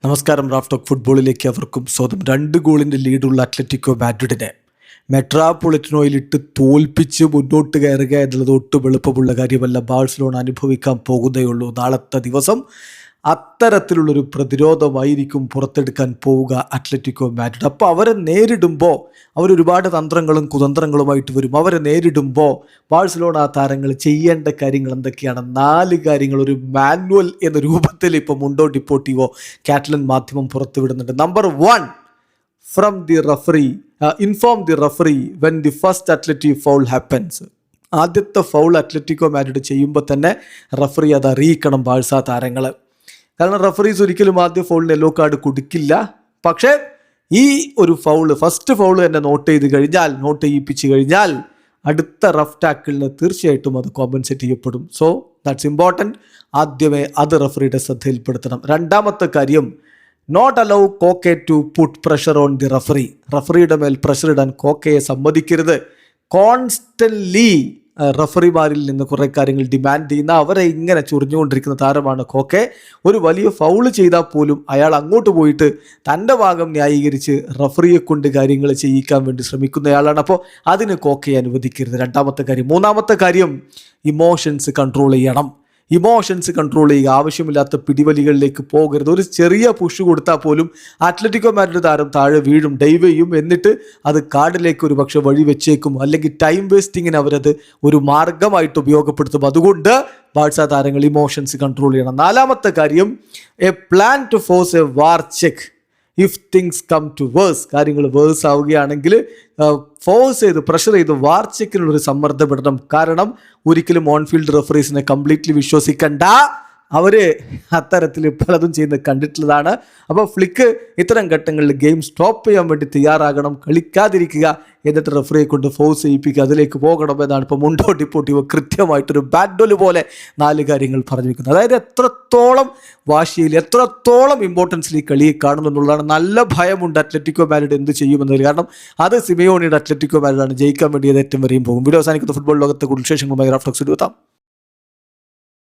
നമസ്കാരം. Raf talk ഫുട്ബോളിലേക്ക് അവർക്കും സ്വന്തം 2 ഗോളിൻ്റെ ലീഡുള്ള അത്ലറ്റിക്കോ മാഡ്രിഡിനെ മെട്രോപൊളിറ്റനോയിലിട്ട് തോൽപ്പിച്ച് മുന്നോട്ട് കയറുക എന്നുള്ളത് ഒട്ടും എളുപ്പമുള്ള കാര്യമല്ല. ബാഴ്സലോണ അനുഭവിക്കാൻ പോകുന്നേയുള്ളൂ. നാളത്തെ ദിവസം അത്തരത്തിലുള്ളൊരു പ്രതിരോധമായിരിക്കും പുറത്തെടുക്കാൻ പോവുക അത്ലറ്റിക്കോ മാഡ്രിഡ്. അപ്പോൾ അവരെ നേരിടുമ്പോൾ അവരൊരുപാട് തന്ത്രങ്ങളും കുതന്ത്രങ്ങളുമായിട്ട് വരും. അവരെ നേരിടുമ്പോൾ ബാഴ്സലോണ താരങ്ങൾ ചെയ്യേണ്ട കാര്യങ്ങൾ എന്തൊക്കെയാണ്? 4 കാര്യങ്ങൾ ഒരു മാനുവൽ എന്ന രൂപത്തിൽ ഇപ്പോൾ മുണ്ടോ ഡിപ്പോർട്ടിവോ കാറ്റലൻ മാധ്യമം പുറത്തുവിടുന്നുണ്ട്. Number 1, from the referee, inform the referee when the first Athletic foul happens. ആദ്യത്തെ ഫൗൾ അത്ലറ്റിക്കോ മാഡ്രിഡ് ചെയ്യുമ്പോൾ തന്നെ റഫറി അത് അറിയിക്കണം ബാഴ്സ താരങ്ങൾ. കാരണം റഫറീസ് ഒരിക്കലും ആദ്യ ഫൗളിന് യെല്ലോ കാർഡ് കൊടുക്കില്ല. പക്ഷേ ഈ ഒരു ഫൗള്, ഫസ്റ്റ് ഫൗള് തന്നെ നോട്ട് ചെയ്യിപ്പിച്ച് കഴിഞ്ഞാൽ അടുത്ത റഫ് ടാക്കിളിന് തീർച്ചയായിട്ടും അത് കോമ്പൻസേറ്റ് ചെയ്യപ്പെടും. So that's important. ആദ്യമേ അത് റഫറിയുടെ ശ്രദ്ധയിൽപ്പെടുത്തണം. രണ്ടാമത്തെ കാര്യം, not allow Koke to put pressure on the referee. റഫറിയുടെ മേൽ പ്രഷർ ഇടാൻ കോക്കയെ സമ്മതിക്കരുത്. കോൺസ്റ്റൻ്റ്ലി റഫറിമാരിൽ നിന്ന് കുറേ കാര്യങ്ങൾ ഡിമാൻഡ് ചെയ്യുന്ന, അവരെ ഇങ്ങനെ ചൊറിഞ്ഞുകൊണ്ടിരിക്കുന്ന താരമാണ് കോക്കെ. ഒരു വലിയ ഫൗള് ചെയ്താൽ പോലും അയാൾ അങ്ങോട്ട് പോയിട്ട് തൻ്റെ ഭാഗം ന്യായീകരിച്ച് റഫറിയെ കൊണ്ട് കാര്യങ്ങൾ ചെയ്യിക്കാൻ വേണ്ടി ശ്രമിക്കുന്നയാളാണ്. അപ്പോൾ അതിന് കോക്കയെ അനുവദിക്കരുത്. രണ്ടാമത്തെ കാര്യം. മൂന്നാമത്തെ കാര്യം, ഇമോഷൻസ് കൺട്രോൾ ചെയ്യണം. ഇമോഷൻസ് കൺട്രോൾ ചെയ്യുക. ആവശ്യമില്ലാത്ത പിടിവലികളിലേക്ക് പോകരുത്. ഒരു ചെറിയ പുഷ് കൊടുത്താൽ പോലും അത്ലറ്റിക്കോ മാഡ്രിഡ് താരം താഴെ വീഴും, ഡൈവ് ചെയ്യും. എന്നിട്ട് അത് കാർഡിലേക്ക് ഒരു പക്ഷേ വഴി വെച്ചേക്കും. അല്ലെങ്കിൽ ടൈം വേസ്റ്റിങ്ങിന് അവരത് ഒരു മാർഗമായിട്ട് ഉപയോഗപ്പെടുത്തും. അതുകൊണ്ട് ബാഴ്സ താരങ്ങൾ ഇമോഷൻസ് കൺട്രോൾ ചെയ്യണം. നാലാമത്തെ കാര്യം, a plan to force a war check if things come to worse. കാര്യങ്ങൾ വേഴ്സ് ആവുകയാണെങ്കിൽ ഫോഴ്സ് ചെയ്ത് പ്രഷർ ചെയ്ത് വാർ ചെക്കിനുള്ളൊരു സമ്മർദ്ദം ഇടണം. കാരണം ഒരിക്കലും ഓൺഫീൽഡ് റെഫറീസിനെ കംപ്ലീറ്റ്ലി വിശ്വസിക്കണ്ട. അവർ അത്തരത്തിൽ പലതും ചെയ്യുന്നത് കണ്ടിട്ടുള്ളതാണ്. അപ്പോൾ ഫ്ലിക്ക് ഇത്തരം ഘട്ടങ്ങളിൽ ഗെയിം സ്റ്റോപ്പ് ചെയ്യാൻ വേണ്ടി തയ്യാറാകണം. കളിക്കാതിരിക്കുക, എന്നിട്ട് റെഫറിയെ കൊണ്ട് ഫോഴ്സ് ചെയ്യിപ്പിക്കുക, അതിലേക്ക് പോകണം എന്നാണ് ഇപ്പോൾ മുണ്ടോ ഡിപ്പോർട്ടിവോ കൃത്യമായിട്ടൊരു ബാറ്റ്ബോൾ പോലെ 4 കാര്യങ്ങൾ പറഞ്ഞിരിക്കുന്നത്. അതായത് എത്രത്തോളം വാശിയിൽ, എത്രത്തോളം ഇമ്പോർട്ടൻസിൽ ഈ കളിയെ കാണുമെന്നുള്ളതാണ്. നല്ല ഭയമുണ്ട് അത്ലറ്റിക്കോ മാഡ്രിഡ് എന്ത് ചെയ്യുമെന്നതിൽ. കാരണം അത് സിമിയോണിയുടെ അത്ലറ്റിക്കോ മാഡ്രിഡാണ്. ജയിക്കാൻ വേണ്ടി അത് ഏറ്റവും വരെയും പോകും. വീഡിയോ അവസാനിക്കുന്ന ഫുട്ബോൾ ലോകത്തെ കൂടുതൽ വിശേഷങ്ങളുമായി റാഫ് ടോക്സ് എടുത്താം.